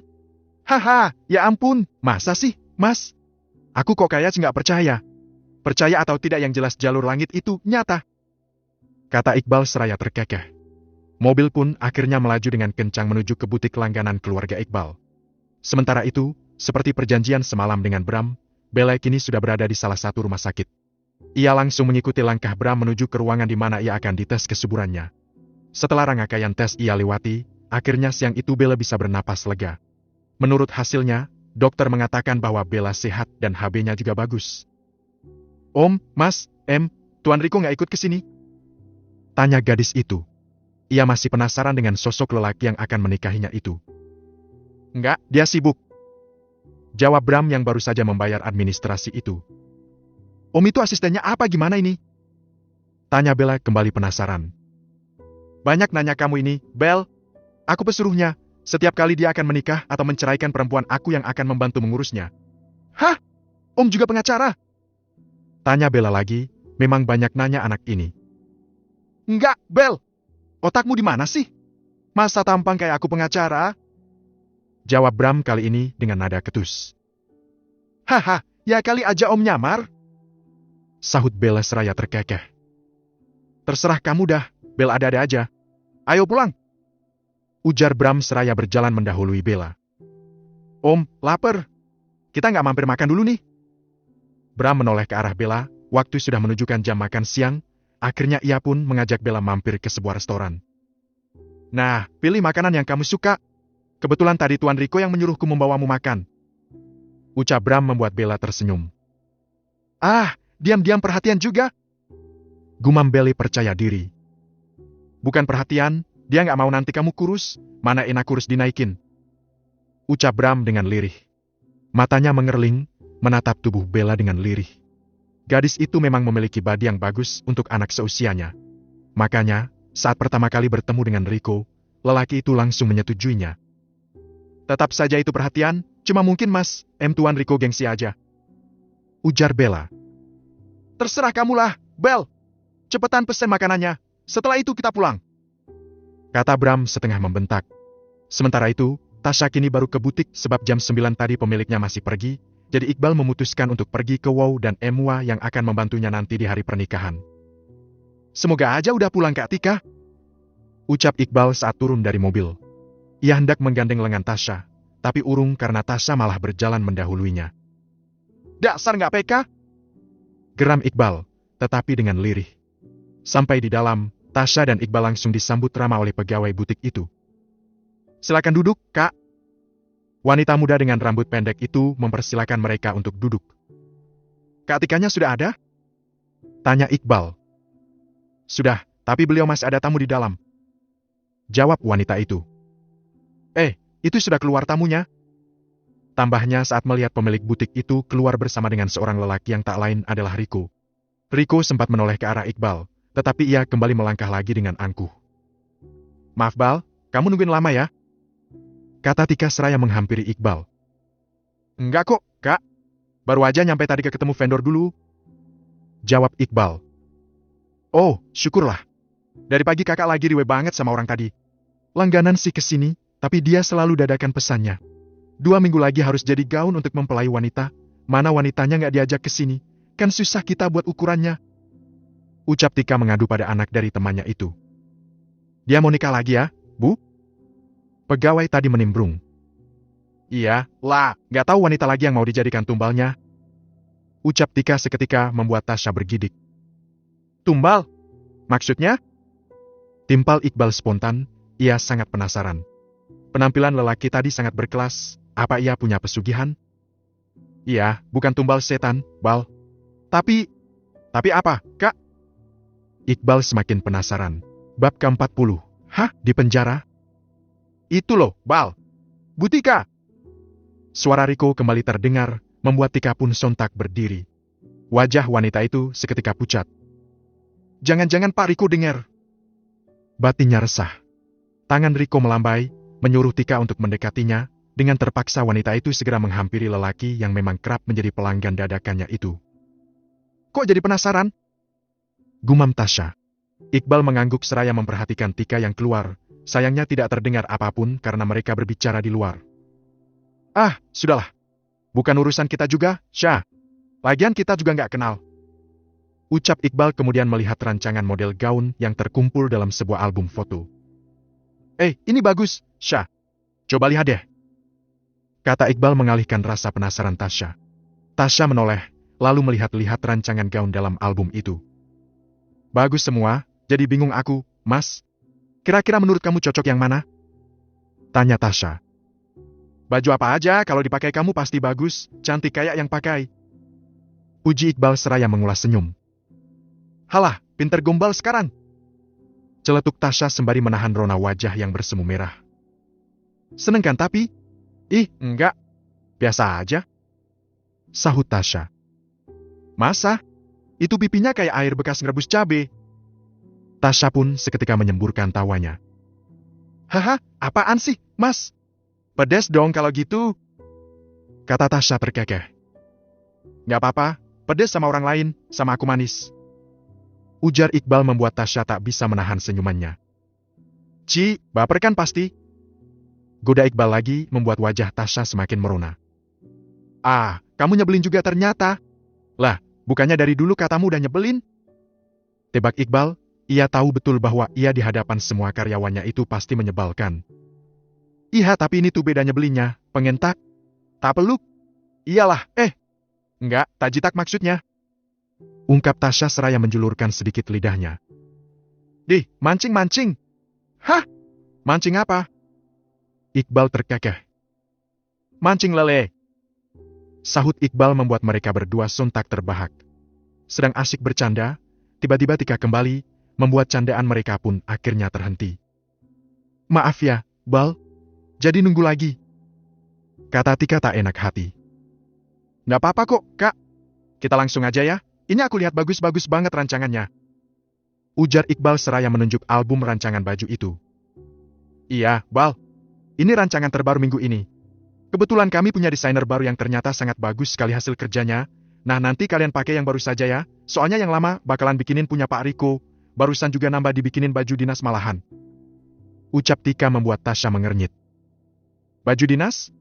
Haha, ya ampun, masa sih, Mas? Aku kok kayak nggak percaya. Percaya atau tidak yang jelas jalur langit itu nyata. Kata Iqbal seraya terkekeh. Mobil pun akhirnya melaju dengan kencang menuju ke butik langganan keluarga Iqbal. Sementara itu, seperti perjanjian semalam dengan Bram, Bella kini sudah berada di salah satu rumah sakit. Ia langsung mengikuti langkah Bram menuju ke ruangan di mana ia akan dites kesuburannya. Setelah rangkaian tes ia lewati, akhirnya siang itu Bella bisa bernapas lega. Menurut hasilnya, dokter mengatakan bahwa Bella sehat dan HB-nya juga bagus. Om, Mas, Tuan Riko nggak ikut ke sini? Tanya gadis itu. Ia masih penasaran dengan sosok lelaki yang akan menikahinya itu. Enggak, dia sibuk. Jawab Bram yang baru saja membayar administrasi itu. Om itu asistennya apa gimana ini? Tanya Bella kembali penasaran. Banyak nanya kamu ini, Bel. Aku pesuruhnya. Setiap kali dia akan menikah atau menceraikan perempuan aku yang akan membantu mengurusnya. Hah? Om juga pengacara? Tanya Bella lagi, memang banyak nanya anak ini. Enggak, Bel. Otakmu di mana sih? Masa tampang kayak aku pengacara? Jawab Bram kali ini dengan nada ketus. Haha, ya kali aja om nyamar. Sahut Bella seraya terkekeh. Terserah kamu dah, Bel ada-ada aja. Ayo pulang. Ujar Bram seraya berjalan mendahului Bella. Om, lapar. Kita nggak mampir makan dulu nih. Bram menoleh ke arah Bella, waktu sudah menunjukkan jam makan siang. Akhirnya ia pun mengajak Bella mampir ke sebuah restoran. Nah, pilih makanan yang kamu suka. Kebetulan tadi Tuan Riko yang menyuruhku membawamu makan. Ucap Bram membuat Bella tersenyum. Diam-diam perhatian juga. Gumam Bella percaya diri. Bukan perhatian, dia nggak mau nanti kamu kurus, mana enak kurus dinaikin. Ucap Bram dengan lirih. Matanya mengerling, menatap tubuh Bella dengan lirih. Gadis itu memang memiliki badi yang bagus untuk anak seusianya. Makanya, saat pertama kali bertemu dengan Riko, lelaki itu langsung menyetujuinya. Tetap saja itu perhatian, cuma mungkin Mas, Tuan Riko gengsi aja. Ujar Bella. Terserah kamulah, Bel. Cepetan pesen makanannya, setelah itu kita pulang. Kata Bram setengah membentak. Sementara itu, Tasya kini baru ke butik sebab jam 9 tadi pemiliknya masih pergi. Jadi Iqbal memutuskan untuk pergi ke Wow dan Emwa yang akan membantunya nanti di hari pernikahan. Semoga aja udah pulang Kak Tika. Ucap Iqbal saat turun dari mobil. Ia hendak menggandeng lengan Tasya, tapi urung karena Tasya malah berjalan mendahuluinya. Dasar nggak peka? Geram Iqbal, tetapi dengan lirih. Sampai di dalam, Tasya dan Iqbal langsung disambut ramah oleh pegawai butik itu. Silakan duduk, Kak. Wanita muda dengan rambut pendek itu mempersilakan mereka untuk duduk. Kak Tikanya sudah ada? Tanya Iqbal. Sudah, tapi beliau masih ada tamu di dalam. Jawab wanita itu. Itu sudah keluar tamunya? Tambahnya saat melihat pemilik butik itu keluar bersama dengan seorang lelaki yang tak lain adalah Riko. Riko sempat menoleh ke arah Iqbal, tetapi ia kembali melangkah lagi dengan angkuh. Maaf Bal, kamu nungguin lama ya? Kata Tika seraya menghampiri Iqbal. Enggak kok, Kak. Baru aja nyampe tadi ketemu vendor dulu. Jawab Iqbal. Oh, syukurlah. Dari pagi kakak lagi riwe banget sama orang tadi. Langganan sih kesini, tapi dia selalu dadakan pesannya. 2 minggu lagi harus jadi gaun untuk mempelai wanita. Mana wanitanya nggak diajak ke sini? Kan susah kita buat ukurannya. Ucap Tika mengadu pada anak dari temannya itu. Dia mau nikah lagi ya, Bu? Pegawai tadi menimbrung. Iya, lah, nggak tahu wanita lagi yang mau dijadikan tumbalnya. Ucap Tika seketika membuat Tasya bergidik. Tumbal? Maksudnya? Timpal Iqbal spontan, ia sangat penasaran. Penampilan lelaki tadi sangat berkelas, apa ia punya pesugihan? Iya, bukan tumbal setan, Bal. Tapi apa, Kak? Iqbal semakin penasaran. Bab ke-40. Hah, di penjara? Itu loh, Bal. Butika! Suara Riko kembali terdengar, membuat Tika pun sontak berdiri. Wajah wanita itu seketika pucat. Jangan-jangan Pak Riko dengar. Batinnya resah. Tangan Riko melambai, menyuruh Tika untuk mendekatinya. Dengan terpaksa wanita itu segera menghampiri lelaki yang memang kerap menjadi pelanggan dadakannya itu. Kok jadi penasaran? Gumam Tasya. Iqbal mengangguk seraya memperhatikan Tika yang keluar. Sayangnya tidak terdengar apapun karena mereka berbicara di luar. Ah, sudahlah. Bukan urusan kita juga, Syah. Lagian kita juga nggak kenal. Ucap Iqbal kemudian melihat rancangan model gaun yang terkumpul dalam sebuah album foto. Ini bagus, Syah. Coba lihat deh. Kata Iqbal mengalihkan rasa penasaran Tasya. Tasya menoleh, lalu melihat-lihat rancangan gaun dalam album itu. Bagus semua, jadi bingung aku, Mas. Kira-kira menurut kamu cocok yang mana? Tanya Tasya. Baju apa aja kalau dipakai kamu pasti bagus, cantik kayak yang pakai. Puji Iqbal seraya mengulas senyum. Halah, pinter gombal sekarang. Celetuk Tasya sembari menahan rona wajah yang bersemu merah. Seneng kan tapi? Ih, enggak. Biasa aja. Sahut Tasya. Masa? Itu pipinya kayak air bekas ngerebus cabe. Tasya pun seketika menyemburkan tawanya. Haha, apaan sih, Mas? Pedes dong kalau gitu. Kata Tasya terkekeh. Nggak apa-apa, pedes sama orang lain, sama aku manis. Ujar Iqbal membuat Tasya tak bisa menahan senyumannya. Ci, baper kan pasti? Goda Iqbal lagi membuat wajah Tasya semakin merona. Ah, kamu nyebelin juga ternyata. Lah, bukannya dari dulu katamu udah nyebelin? Tebak Iqbal, ia tahu betul bahwa ia di hadapan semua karyawannya itu pasti menyebalkan. Iya, tapi ini tuh beda nyebelinnya, pengen tak peluk. Iyalah, enggak, tak jitak maksudnya. Ungkap Tasya seraya menjulurkan sedikit lidahnya. Dih, mancing-mancing. Hah? Mancing apa? Iqbal terkekeh. Mancing lele. Sahut Iqbal membuat mereka berdua sontak terbahak. Sedang asik bercanda, tiba-tiba Tika kembali, membuat candaan mereka pun akhirnya terhenti. Maaf ya, Bal. Jadi nunggu lagi. Kata Tika tak enak hati. Nggak apa-apa kok, Kak. Kita langsung aja ya. Ini aku lihat bagus-bagus banget rancangannya. Ujar Iqbal seraya menunjuk album rancangan baju itu. Iya, Bal. Ini rancangan terbaru minggu ini. Kebetulan kami punya desainer baru yang ternyata sangat bagus sekali hasil kerjanya. Nah, nanti kalian pakai yang baru saja ya. Soalnya yang lama bakalan bikinin punya Pak Riko. Barusan juga nambah dibikinin baju dinas malahan. Ucap Tika membuat Tasya mengernyit. Baju dinas?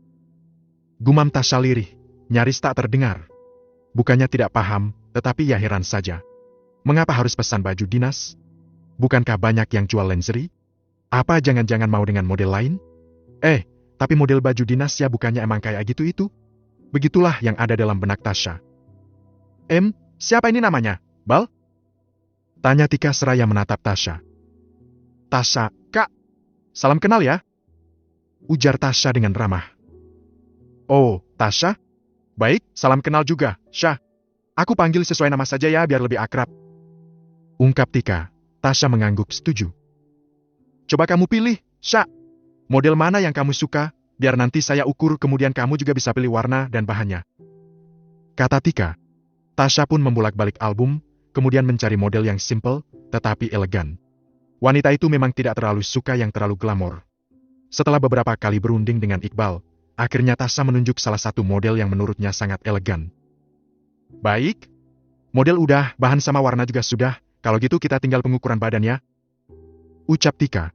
Gumam Tasya lirih, nyaris tak terdengar. Bukannya tidak paham, tetapi ya heran saja. Mengapa harus pesan baju dinas? Bukankah banyak yang jual lingerie? Apa jangan-jangan mau dengan model lain? Tapi model baju dinas ya bukannya emang kayak gitu itu? Begitulah yang ada dalam benak Tasya. Siapa ini namanya, Bal? Tanya Tika seraya menatap Tasya. Tasya, Kak. Salam kenal ya. Ujar Tasya dengan ramah. Oh, Tasya? Baik, salam kenal juga, Syah. Aku panggil sesuai nama saja ya biar lebih akrab. Ungkap Tika. Tasya mengangguk setuju. Coba kamu pilih, Syah. Model mana yang kamu suka, biar nanti saya ukur kemudian kamu juga bisa pilih warna dan bahannya. Kata Tika. Tasya pun membolak-balik album, kemudian mencari model yang simple, tetapi elegan. Wanita itu memang tidak terlalu suka yang terlalu glamor. Setelah beberapa kali berunding dengan Iqbal, akhirnya Tasya menunjuk salah satu model yang menurutnya sangat elegan. Baik. Model udah, bahan sama warna juga sudah, kalau gitu kita tinggal pengukuran badan ya. Ucap Tika.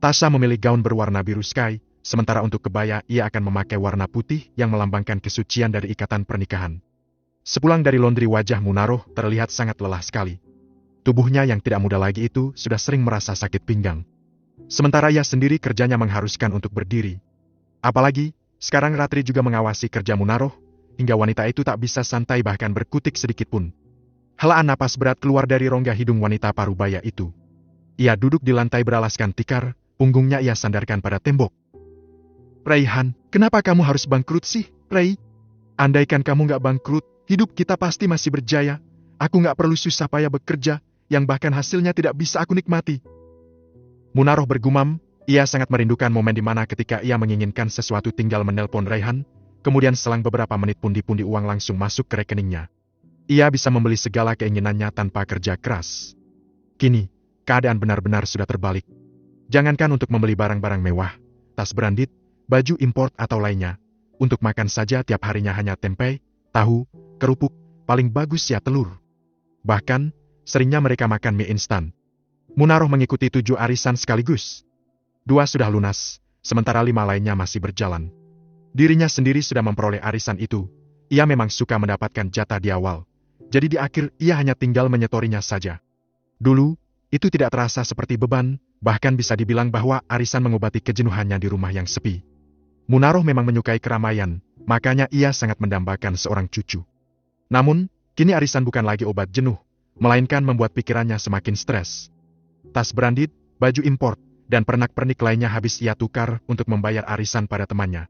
Tasya memilih gaun berwarna biru sky, sementara untuk kebaya ia akan memakai warna putih yang melambangkan kesucian dari ikatan pernikahan. Sepulang dari laundry wajah Munaroh terlihat sangat lelah sekali. Tubuhnya yang tidak muda lagi itu sudah sering merasa sakit pinggang. Sementara ia sendiri kerjanya mengharuskan untuk berdiri. Apalagi, sekarang Ratri juga mengawasi kerja Munaroh, hingga wanita itu tak bisa santai bahkan berkutik sedikit pun. Helaan napas berat keluar dari rongga hidung wanita parubaya itu. Ia duduk di lantai beralaskan tikar, punggungnya ia sandarkan pada tembok. Raihan, kenapa kamu harus bangkrut sih, Rai? Andaikan kamu gak bangkrut, hidup kita pasti masih berjaya. Aku gak perlu susah payah bekerja, yang bahkan hasilnya tidak bisa aku nikmati. Munaroh bergumam, Ia sangat merindukan momen di mana ketika ia menginginkan sesuatu tinggal menelpon Raihan, kemudian selang beberapa menit pundi-pundi uang langsung masuk ke rekeningnya. Ia bisa membeli segala keinginannya tanpa kerja keras. Kini, keadaan benar-benar sudah terbalik. Jangankan untuk membeli barang-barang mewah, tas branded, baju import atau lainnya. Untuk makan saja tiap harinya hanya tempe, tahu, kerupuk, paling bagus ya telur. Bahkan, seringnya mereka makan mie instan. Munaroh mengikuti 7 arisan sekaligus. 2 sudah lunas, sementara 5 lainnya masih berjalan. Dirinya sendiri sudah memperoleh arisan itu. Ia memang suka mendapatkan jatah di awal. Jadi di akhir ia hanya tinggal menyetorinya saja. Dulu, itu tidak terasa seperti beban, bahkan bisa dibilang bahwa arisan mengobati kejenuhannya di rumah yang sepi. Munaroh memang menyukai keramaian, makanya ia sangat mendambakan seorang cucu. Namun, kini arisan bukan lagi obat jenuh, melainkan membuat pikirannya semakin stres. Tas branded, baju import, dan pernak-pernik lainnya habis ia tukar untuk membayar arisan pada temannya.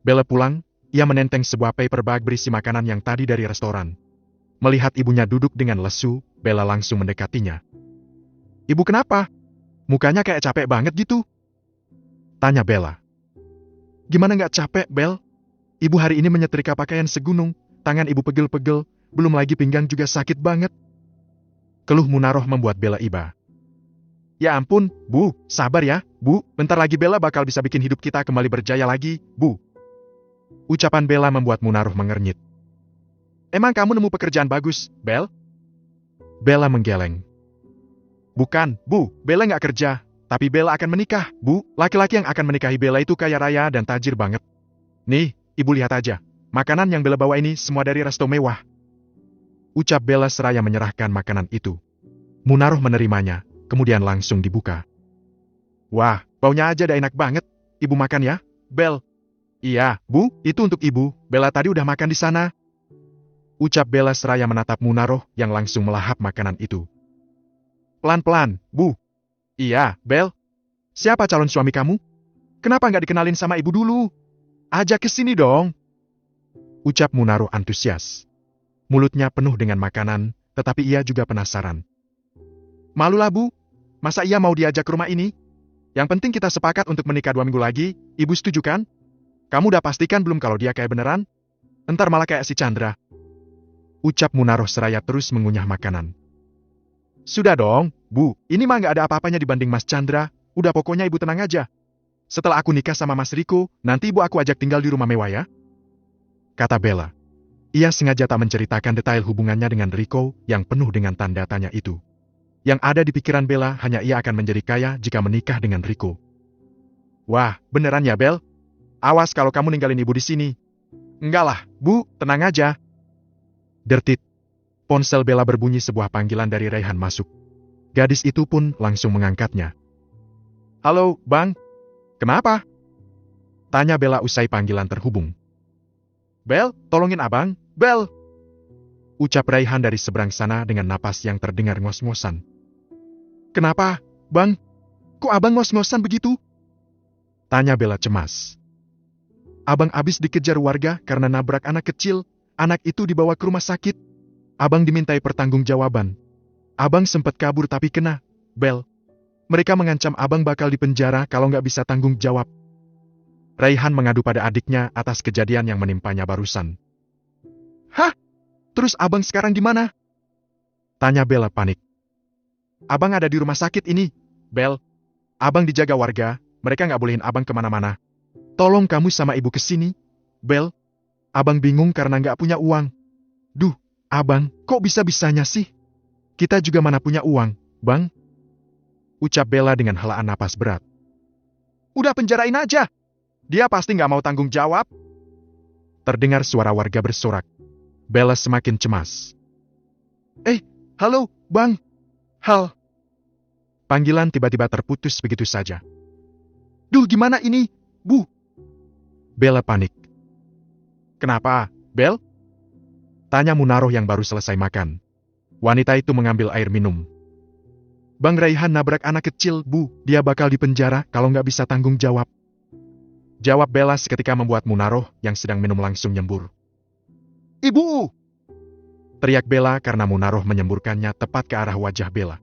Bella pulang, ia menenteng sebuah paper bag berisi makanan yang tadi dari restoran. Melihat ibunya duduk dengan lesu, Bella langsung mendekatinya. "Ibu kenapa? Mukanya kayak capek banget gitu?" tanya Bella. "Gimana nggak capek, Bel? Ibu hari ini menyetrika pakaian segunung, tangan ibu pegel-pegel, belum lagi pinggang juga sakit banget." Keluh Munaroh membuat Bella iba. "Ya ampun, Bu, sabar ya, Bu, bentar lagi Bella bakal bisa bikin hidup kita kembali berjaya lagi, Bu." Ucapan Bella membuat Munaroh mengernyit. "Emang kamu nemu pekerjaan bagus, Bel?" Bella menggeleng. "Bukan, Bu, Bella nggak kerja, tapi Bella akan menikah, Bu. Laki-laki yang akan menikahi Bella itu kaya raya dan tajir banget. Nih, Ibu lihat aja, makanan yang Bella bawa ini semua dari resto mewah." Ucap Bella seraya menyerahkan makanan itu. Munaroh menerimanya, kemudian langsung dibuka. "Wah, baunya aja udah enak banget. Ibu makan ya, Bel." "Iya, Bu, itu untuk Ibu. Bella tadi udah makan di sana." Ucap Bella seraya menatap Munaroh yang langsung melahap makanan itu. "Pelan-pelan, Bu." "Iya, Bel. Siapa calon suami kamu? Kenapa nggak dikenalin sama Ibu dulu? Ajak ke sini dong." Ucap Munaroh antusias. Mulutnya penuh dengan makanan, tetapi ia juga penasaran. "Malulah, Bu. Masa ia mau diajak ke rumah ini? Yang penting kita sepakat untuk menikah 2 minggu lagi, Ibu setuju kan? Kamu udah pastikan belum kalau dia kayak beneran? Entar malah kayak si Chandra." Ucap Munaroh seraya terus mengunyah makanan. "Sudah dong, Bu. Ini mah nggak ada apa-apanya dibanding Mas Chandra. Udah pokoknya Ibu tenang aja. Setelah aku nikah sama Mas Riko, nanti Ibu aku ajak tinggal di rumah mewah ya," kata Bella. Ia sengaja tak menceritakan detail hubungannya dengan Riko yang penuh dengan tanda tanya itu. Yang ada di pikiran Bella hanya ia akan menjadi kaya jika menikah dengan Riko. "Wah, beneran ya, Bel? Awas kalau kamu ninggalin Ibu di sini." "Enggak lah, Bu, tenang aja." Dertit. Ponsel Bella berbunyi sebuah panggilan dari Raihan masuk. Gadis itu pun langsung mengangkatnya. "Halo, Bang. Kenapa?" tanya Bella usai panggilan terhubung. "Bel, tolongin abang, Bel," ucap Raihan dari seberang sana dengan napas yang terdengar ngos-ngosan. "Kenapa, Bang? Kok abang ngos-ngosan begitu?" tanya Bella cemas. "Abang abis dikejar warga karena nabrak anak kecil. Anak itu dibawa ke rumah sakit. Abang dimintai pertanggungjawaban. Abang sempat kabur tapi kena, Bel. Mereka mengancam abang bakal dipenjara kalau nggak bisa tanggung jawab." Raihan mengadu pada adiknya atas kejadian yang menimpanya barusan. "Hah? Terus abang sekarang di mana?" tanya Bella panik. "Abang ada di rumah sakit ini, Bel. Abang dijaga warga, mereka nggak bolehin abang kemana-mana. Tolong kamu sama ibu kesini, Bel. Abang bingung karena nggak punya uang." "Duh, abang, kok bisa-bisanya sih? Kita juga mana punya uang, Bang?" ucap Bella dengan helaan napas berat. "Udah penjarain aja. Dia pasti nggak mau tanggung jawab." Terdengar suara warga bersorak. Bella semakin cemas. Halo, Bang. Hal." Panggilan tiba-tiba terputus begitu saja. "Duh, gimana ini, Bu?" Bella panik. "Kenapa, Bel?" tanya Munaroh yang baru selesai makan. Wanita itu mengambil air minum. "Bang Raihan nabrak anak kecil, Bu. Dia bakal dipenjara kalau nggak bisa tanggung jawab," jawab Bella seketika membuat Munaroh yang sedang minum langsung nyembur. "Ibu!" teriak Bella karena Munaroh menyemburkannya tepat ke arah wajah Bella.